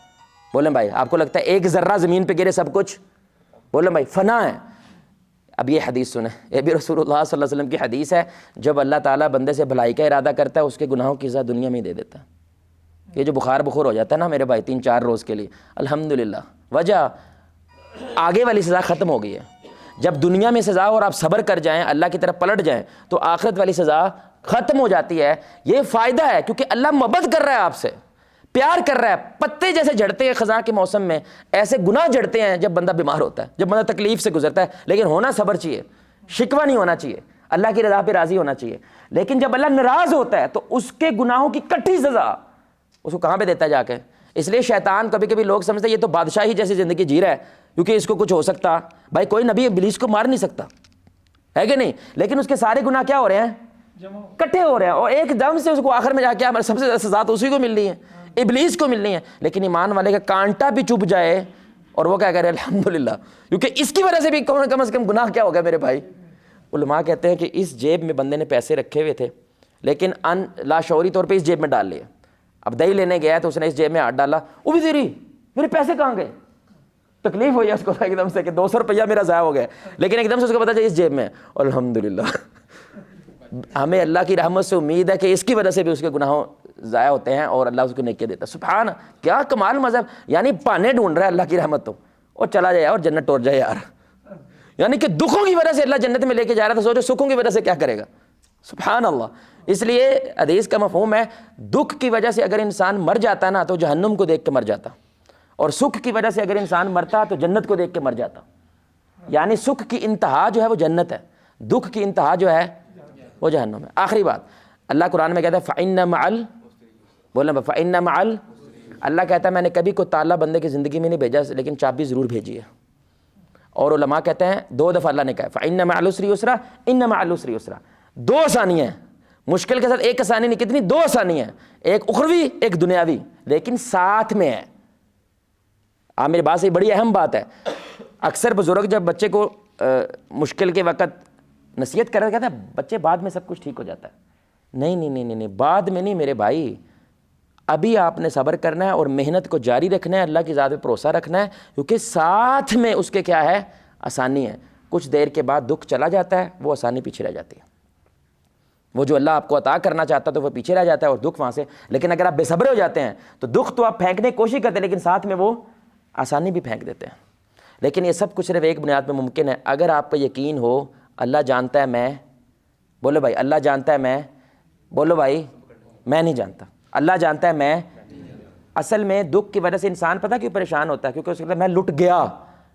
بولیں بھائی آپ کو لگتا ہے ایک ذرہ زمین پہ گرے سب کچھ؟ بولیں بھائی فنا ہے. اب یہ حدیث سنیں، یہ بھی رسول اللہ صلی اللہ علیہ وسلم کی حدیث ہے. جب اللہ تعالیٰ بندے سے بھلائی کا ارادہ کرتا ہے اس کے گناہوں کی سزا دنیا میں ہی دے دیتا ہے. یہ جو بخار ہو جاتا ہے نا میرے بھائی 3-4 روز کے لیے، الحمدللہ وجہ آگے والی سزا ختم ہو گئی ہے. جب دنیا میں سزا اور آپ صبر کر جائیں، اللہ کی طرف پلٹ جائیں، تو آخرت والی سزا ختم ہو جاتی ہے. یہ فائدہ ہے کیونکہ اللہ محبت کر رہا ہے آپ سے، پیار کر رہا ہے. پتے جیسے جھڑتے ہیں خزاں کے موسم میں، ایسے گناہ جھڑتے ہیں جب بندہ بیمار ہوتا ہے، جب بندہ تکلیف سے گزرتا ہے. لیکن ہونا صبر چاہیے، شکوہ نہیں ہونا چاہیے، اللہ کی رضا پہ راضی ہونا چاہیے. لیکن جب اللہ ناراض ہوتا ہے تو اس کے گناہوں کی کٹھی سزا اس کو کہاں پہ دیتا ہے جا کے. اس لیے شیطان کبھی کبھی لوگ سمجھتے ہیں یہ تو بادشاہی جیسی زندگی جی رہا ہے کیونکہ اس کو کچھ ہو سکتا. بھائی کوئی نبی ابلیس کو مار نہیں سکتا ہے کہ نہیں، لیکن اس کے سارے گناہ کیا ہو رہے ہیں؟ کٹھے ہو رہے ہیں، اور ایک دم سے اس کو آخر میں جا کے سب سے زیادہ سزا تو اسی کو ملنی ہے، ابلیس کو ملنی ہے. لیکن ایمان والے کا کانٹا بھی چپ جائے اور وہ کیا کہہ رہے ہیں الحمدللہ، کیونکہ اس کی وجہ سے بھی کم از کم گناہ کیا ہوگا میرے بھائی. علماء کہتے ہیں کہ اس جیب میں بندے نے پیسے رکھے ہوئے تھے لیکن لاشعوری طور پہ اس جیب میں ڈال لیے. اب دہی لینے گیا تو اس نے اس جیب میں ہاتھ ڈالا، وہ بھی تیری میرے پیسے کہاں گئے؟ تکلیف ہوئی ہے اس کو ایک دم سے کہ 200 روپیہ میرا ضائع ہو گیا. لیکن ایک دم سے اس کو پتا چلا اس جیب میں، الحمدللہ. ہمیں اللہ کی رحمت سے امید ہے کہ اس کی وجہ سے بھی اس کے گناہوں ضائع ہوتے ہیں اور اللہ اس کو نیکی دیتا ہے. سبحان، کیا کمال مذہب. یعنی بہانے ڈھونڈ رہا ہے اللہ کی رحمت تو، اور چلا جائے اور جنت ٹوٹ جائے یار. یعنی کہ دکھوں کی وجہ سے اللہ جنت میں لے کے جا رہا تھا، سوچو سکھوں کی وجہ سے کیا کرے گا. سبحان اللہ. اس لیے حدیث کا مفہوم ہے دکھ کی وجہ سے اگر انسان مر جاتا نا تو جہنم کو دیکھ کے مر جاتا، اور سکھ کی وجہ سے اگر انسان مرتا تو جنت کو دیکھ کے مر جاتا. یعنی سکھ کی انتہا جو ہے وہ جنت ہے، دکھ کی انتہا جو ہے وہ جہنم ہے. آخری بات اللہ قرآن میں کہتا ہے فَإِنَّ مَعَ بولنا فَإِنَّ مَعَ اللہ کہتا ہے میں نے کبھی کوئی تالا بندے کی زندگی میں نہیں بھیجا لیکن چابی ضرور بھیجی ہے. اور علماء کہتے ہیں 2 دفعہ اللہ نے کہا فَإِنَّ مَعَ الْعُسْرِ يُسْرًا إِنَّ مَعَ الْعُسْرِ يُسْرًا. 2 آسانیاں ہیں، مشکل کے ساتھ ایک آسانی نہیں، کتنی 2 آسانیاں ہیں، ایک اخروی ایک دنیاوی، لیکن ساتھ میں ہے. آپ میری بات سے بڑی اہم بات ہے. اکثر بزرگ جب بچے کو مشکل کے وقت نصیحت کر رہے کہتے ہیں بچے بعد میں سب کچھ ٹھیک ہو جاتا ہے. نہیں نہیں نہیں نہیں، بعد میں نہیں میرے بھائی، ابھی آپ نے صبر کرنا ہے اور محنت کو جاری رکھنا ہے، اللہ کی ذات پہ بھروسہ رکھنا ہے، کیونکہ ساتھ میں اس کے کیا ہے آسانی ہے. کچھ دیر کے بعد دکھ چلا جاتا ہے، وہ آسانی پیچھے رہ جاتی ہے. وہ جو اللہ آپ کو عطا کرنا چاہتا ہے تو وہ پیچھے رہ جاتا ہے اور دکھ وہاں سے. لیکن اگر آپ بے صبر ہو جاتے ہیں تو دکھ تو آپ پھینکنے کی کوشش کرتے ہیں لیکن ساتھ میں وہ آسانی بھی پھینک دیتے ہیں. لیکن یہ سب کچھ صرف ایک بنیاد پہ ممکن ہے اگر آپ کو یقین ہو اللہ جانتا ہے میں، بولو بھائی اللہ جانتا ہے میں، بولو بھائی میں نہیں جانتا، اللہ جانتا ہے میں. اصل میں دکھ کی وجہ سے انسان پتہ کیوں پریشان ہوتا ہے؟ کیونکہ اس میں لٹ گیا،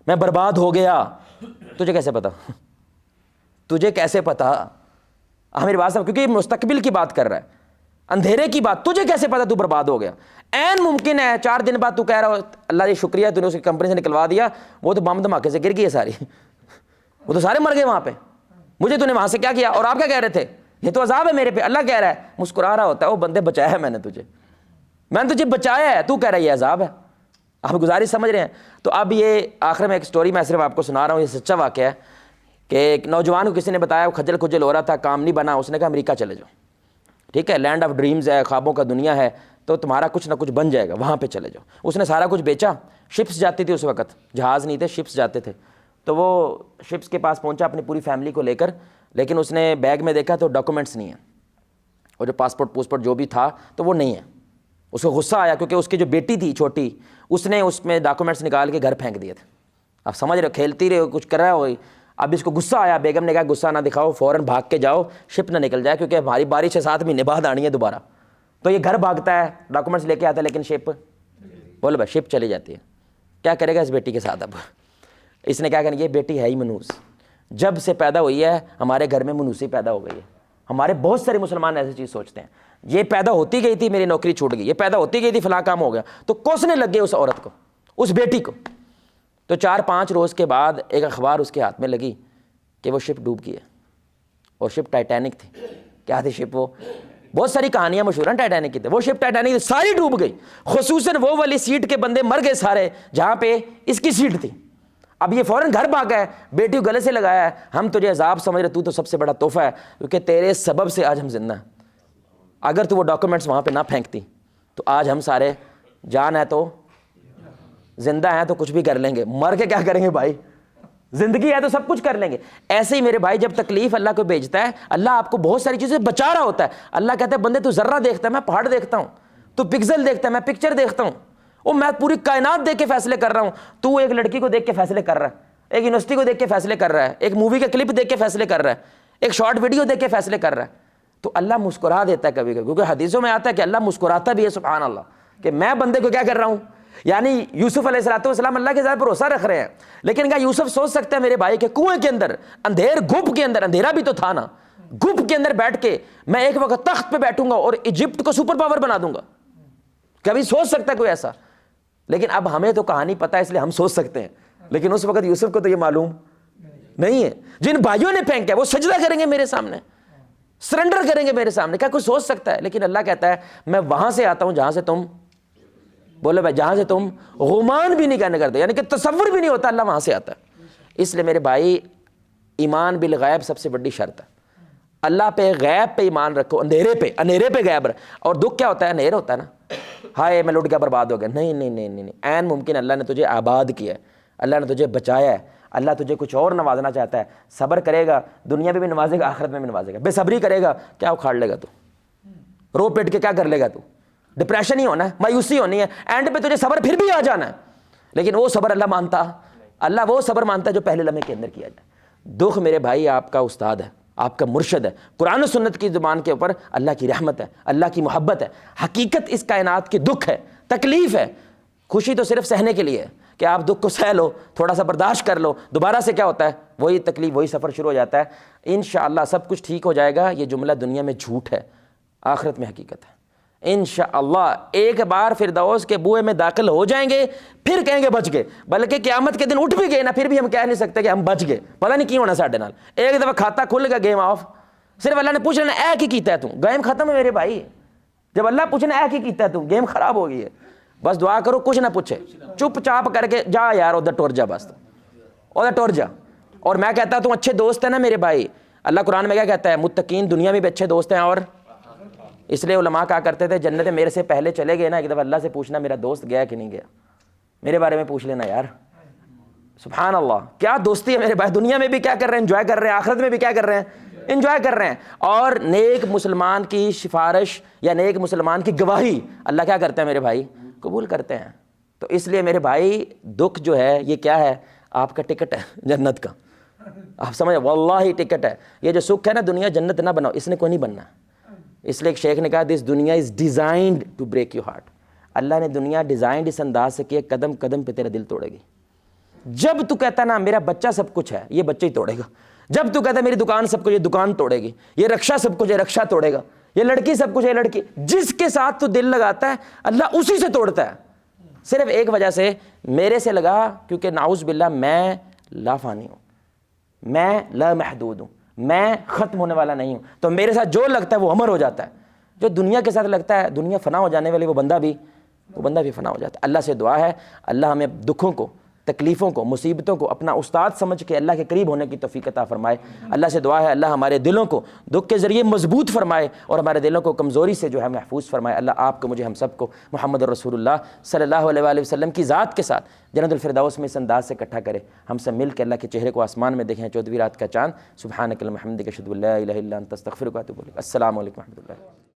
میں برباد ہو گیا. تجھے کیسے پتا؟ تجھے کیسے پتا؟ میری بات سب، کیونکہ یہ مستقبل کی بات کر رہا ہے، اندھیرے کی بات. تجھے کیسے پتا تو برباد ہو گیا؟ عین ممکن ہے 4 دن بعد تو کہہ رہا ہو اللہ یہ شکریہ تو نے اس کی کمپنی سے نکلوا دیا، وہ تو بم دھماکے سے گر گئی ہے ساری، وہ تو سارے مر گئے وہاں پہ، مجھے تو نے وہاں سے کیا کیا؟ اور آپ کیا کہہ رہے تھے یہ تو عذاب ہے میرے پہ. اللہ کہہ رہا ہے، مسکرا رہا ہوتا ہے، وہ بندے بچایا ہے میں نے تجھے، میں نے تجھے بچایا ہے، تو کہہ رہا ہے یہ عذاب ہے. آپ گزارش سمجھ رہے ہیں؟ تو اب یہ آخر میں ایک سٹوری میں صرف آپ کو سنا رہا ہوں، یہ سچا واقعہ ہے کہ ایک نوجوان کو کسی نے بتایا، وہ کھجل کھجل ہو رہا تھا، کام نہیں بنا، اس نے کہا امریکہ چلے جاؤ، ٹھیک ہے لینڈ آف ڈریمز ہے، خوابوں کا دنیا ہے، تو تمہارا کچھ نہ کچھ بن جائے گا، وہاں پہ چلے جاؤ. اس نے سارا کچھ بیچا، شپس جاتی تھی اس وقت، جہاز نہیں تھے، شپس جاتے تھے. تو وہ شپس کے پاس پہنچا اپنی پوری فیملی کو لے کر، لیکن اس نے بیگ میں دیکھا تو ڈاکومنٹس نہیں ہیں. اور جو پاسپورٹ جو بھی تھا تو وہ نہیں ہے. اس کو غصہ آیا کیونکہ اس کی جو بیٹی تھی چھوٹی, اس نے اس میں ڈاکومنٹس نکال کے گھر پھینک دیے تھے. آپ سمجھ رہے ہو, کھیلتی رہے ہو, کچھ کر رہا ہو. اب اس کو غصہ آیا, بیگم نے کہا غصہ نہ دکھاؤ, فوراً بھاگ کے جاؤ, شپ نہ نکل جائے کیونکہ ہماری باری 6-7 مہینے بعد آنی ہے دوبارہ. تو یہ گھر بھاگتا ہے, ڈاکومنٹس لے کے آتا ہے, لیکن شپ بولو بھائی شپ چلی جاتی ہے. کیا کرے گا اس بیٹی کے ساتھ؟ اب اس نے کیا کرنا, یہ بیٹی ہے ہی منوس, جب سے پیدا ہوئی ہے ہمارے گھر میں منوسی پیدا ہو گئی ہے. ہمارے بہت سارے مسلمان ایسی چیز سوچتے ہیں, یہ پیدا ہوتی گئی تھی میری نوکری چھوٹ گئی, یہ پیدا ہوتی گئی تھی فلاں کام ہو گیا, تو کوسنے لگ گئے اس عورت کو, اس بیٹی کو. تو 4-5 روز کے بعد ایک اخبار اس کے ہاتھ میں لگی کہ وہ شپ ڈوب گئی ہے, اور شپ ٹائٹینک تھی. کیا تھی شپ؟ وہ بہت ساری کہانیاں مشہور ہیں ٹائٹینک کی تھی. وہ شپ ٹائٹینک تھی, ساری ڈوب گئی, خصوصاً وہ والی سیٹ کے بندے مر گئے سارے جہاں پہ اس کی سیٹ تھی. اب یہ فوراً گھر بھاگا ہے, بیٹی کو گلے سے لگایا ہے, ہم تجھے عذاب سمجھ رہے, تو سب سے بڑا تحفہ ہے کیونکہ تیرے سبب سے آج ہم زندہ ہیں. اگر تو وہ ڈاکومنٹس وہاں پہ نہ پھینکتی تو آج ہم سارے جان ہے تو زندہ ہیں تو کچھ بھی کر لیں گے, مر کے کیا کریں گے بھائی؟ زندگی ہے تو سب کچھ کر لیں گے. ایسے ہی میرے بھائی جب تکلیف اللہ کو بھیجتا ہے, اللہ آپ کو بہت ساری چیزیں بچا رہا ہوتا ہے. اللہ کہتا ہے بندے تو ذرہ دیکھتا ہے, میں پہاڑ دیکھتا ہوں, تو پکسل دیکھتا ہے, میں پکچر دیکھتا ہوں, وہ میں پوری کائنات دیکھ کے فیصلے کر رہا ہوں. تو ایک لڑکی کو دیکھ کے فیصلے کر رہا ہے, ایک یونیورسٹی کو دیکھ کے فیصلے کر رہا ہے, ایک مووی کا کلپ دیکھ کے فیصلے کر رہا ہے, ایک شارٹ ویڈیو دیکھ کے فیصلے کر رہا ہے. تو اللہ مسکرا دیتا ہے کبھی کبھی, کیونکہ حدیثوں میں آتا ہے کہ اللہ مسکراتا بھی ہے, سبحان اللہ, کہ میں بندے کو کیا کر رہا ہوں. یعنی یوسف علیہ السلام اللہ کے ذات بھروسہ رکھ رہے ہیں, لیکن کیا یوسف سوچ سکتا ہے میرے بھائی کہ کنویں کے اندر اندھیر گھپ کے اندر, اندھیرا بھی تو تھا نا, گھپ کے اندر بیٹھ کے میں ایک وقت تخت پہ بیٹھوں گا اور ایجپٹ کو سپر پاور بنا دوں گا؟ کبھی سوچ سکتا ہے کوئی ایسا؟ لیکن اب ہمیں تو کہانی پتہ ہے اس لیے ہم سوچ سکتے ہیں, لیکن اس وقت یوسف کو تو یہ معلوم نہیں ہے. جن بھائیوں نے پھینکا وہ سجدہ کریں گے میرے سامنے, سرنڈر کریں گے میرے سامنے, کیا کوئی سوچ سکتا ہے؟ لیکن اللہ کہتا ہے میں وہاں سے آتا ہوں جہاں سے تم بولے بھائی, جہاں سے تم غمان بھی نہیں کہنے کرتے, یعنی کہ تصور بھی نہیں ہوتا, اللہ وہاں سے آتا ہے. اس لیے میرے بھائی ایمان بالغیب سب سے بڑی شرط ہے. اللہ پہ غیب پہ ایمان رکھو, اندھیرے پہ غیب رکھو. اور دکھ کیا ہوتا ہے؟ اندھیرا ہوتا ہے نا, ہائے میں لٹ گیا برباد ہو گیا. نہیں نہیں نہیں نہیں, عین ممکن اللہ نے تجھے آباد کیا ہے, اللہ نے تجھے بچایا ہے, اللہ تجھے کچھ اور نوازنا چاہتا ہے. صبر کرے گا دنیا میں بھی نوازے گا, آخرت میں بھی نوازے گا. بے صبری کرے گا کیا اکھاڑ لے گا تو, رو پیٹ کے کیا کر لے گا تو, ڈپریشن ہی ہونا ہے, مایوسی ہونی ہے, اینڈ پہ تجھے صبر پھر بھی آ جانا ہے. لیکن وہ صبر اللہ مانتا, اللہ وہ صبر مانتا ہے جو پہلے لمحے کے اندر کیا جائے. دکھ میرے بھائی آپ کا استاد ہے, آپ کا مرشد ہے. قرآن و سنت کی زبان کے اوپر اللہ کی رحمت ہے, اللہ کی محبت ہے. حقیقت اس کائنات کی دکھ ہے, تکلیف ہے. خوشی تو صرف سہنے کے لیے ہے کہ آپ دکھ کو سہ لو, تھوڑا سا برداشت کر لو, دوبارہ سے کیا ہوتا ہے وہی تکلیف, وہی سفر شروع ہو جاتا ہے. انشاءاللہ سب کچھ ٹھیک ہو جائے گا. یہ جملہ دنیا میں جھوٹ ہے, آخرت میں حقیقت ہے. انشاءاللہ ایک بار فردوس کے بوئے میں داخل ہو جائیں گے, پھر کہیں گے بچ گئے. بلکہ قیامت کے دن اٹھ بھی گئے نا, پھر بھی ہم کہہ نہیں سکتے کہ ہم بچ گئے. پتہ نہیں کیوں ہونا ساڈے نال. ایک دفعہ کھاتا کھل گیا, گیم آف. صرف اللہ نے پوچھ لینا اے کی کیتا ہے تو, گیم ختم ہے میرے بھائی. جب اللہ پوچھنا اے کی کیتا ہے تو, گیم خراب ہو گئی ہے. بس دعا کرو کچھ نہ پوچھے, چپ چاپ کر کے جا یار ادھر ٹور جا, بس ادھر ٹور جا. اور میں کہتا ہوں اچھے دوست ہیں نا میرے بھائی, اللہ قرآن میں کیا کہتا ہے, متقین دنیا میں بھی اچھے دوست ہیں. اور اس لیے علماء کہا کرتے تھے جنت میرے سے پہلے چلے گئے نا, ایک دفعہ اللہ سے پوچھنا میرا دوست گیا کہ نہیں گیا, میرے بارے میں پوچھ لینا یار. سبحان اللہ, کیا دوستی ہے میرے بھائی. دنیا میں بھی کیا کر رہے ہیں, انجوائے کر رہے ہیں, آخرت میں بھی کیا کر رہے ہیں, انجوائے کر رہے ہیں. اور نیک مسلمان کی سفارش یا نیک مسلمان کی گواہی اللہ کیا کرتے ہیں میرے بھائی, قبول کرتے ہیں. تو اس لیے میرے بھائی دکھ جو ہے یہ کیا ہے, آپ کا ٹکٹ ہے جنت کا. آپ سمجھ, واللہ ٹکٹ ہے. یہ جو سکھ ہے نا دنیا جنت نہ بناؤ, اس نے کوئی نہیں بننا. اس لیے ایک شیخ نے کہا دس دنیا is designed to break your heart. Allah نے دنیا ڈیزائنڈ اس انداز سے کہ قدم قدم پہ تیرا دل توڑے گی. جب تو کہتا نا میرا بچہ سب کچھ ہے, یہ بچہ ہی توڑے گا. جب تو کہتا ہے میری دکان سب کچھ, یہ دکان توڑے گی. یہ رکشہ سب کچھ, یہ رکشہ توڑے گا. یہ لڑکی سب کچھ, یہ لڑکی. جس کے ساتھ تو دل لگاتا ہے اللہ اسی سے توڑتا ہے. صرف ایک وجہ سے, میرے سے لگا کیونکہ نعوذ باللہ میں لا فانی ہوں, میں لا محدود ہوں, میں ختم ہونے والا نہیں ہوں. تو میرے ساتھ جو لگتا ہے وہ امر ہو جاتا ہے. جو دنیا کے ساتھ لگتا ہے, دنیا فنا ہو جانے والی, وہ بندہ بھی فنا ہو جاتا ہے. اللہ سے دعا ہے اللہ ہمیں دکھوں کو, تکلیفوں کو, مصیبتوں کو اپنا استاد سمجھ کے اللہ کے قریب ہونے کی توفیق عطا فرمائے. اللہ سے دعا ہے اللہ ہمارے دلوں کو دکھ کے ذریعے مضبوط فرمائے اور ہمارے دلوں کو کمزوری سے جو ہے محفوظ فرمائے. اللہ آپ کو, مجھے, ہم سب کو محمد رسول اللہ صلی اللہ علیہ وآلہ وسلم کی ذات کے ساتھ جنت الفردوس میں اس انداز سے اکٹھا کرے. ہم سب مل کے اللہ کے چہرے کو آسمان میں دیکھیں 14ویں رات کا چاند. سبحانک اللہم وبحمدک اشہد ان لا الہ الا انت استغفرک واتوب الیک. السلام علیکم و رحمۃ اللہ.